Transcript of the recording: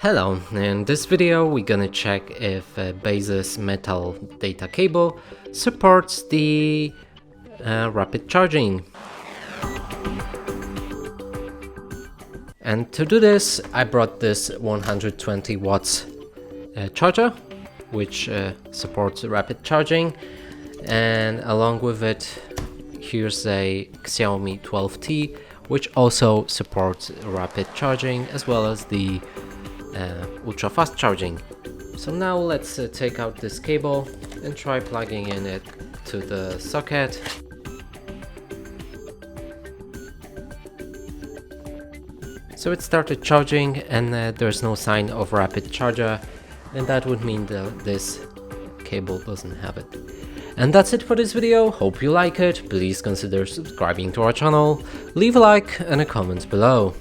Hello, in this video we're gonna check if Baseus Metal Data Cable supports the rapid charging. And to do this, I brought this 120 watts charger, which supports rapid charging, and along with it, here's a Xiaomi 12T, which also supports rapid charging as well as the ultra fast charging. So now let's take out this cable and try plugging in it to the socket. So it started charging and there's no sign of rapid charger, and that would mean that this cable doesn't have it. And that's it for this video. Hope you like it. Please consider subscribing to our channel, leave a like and a comment below.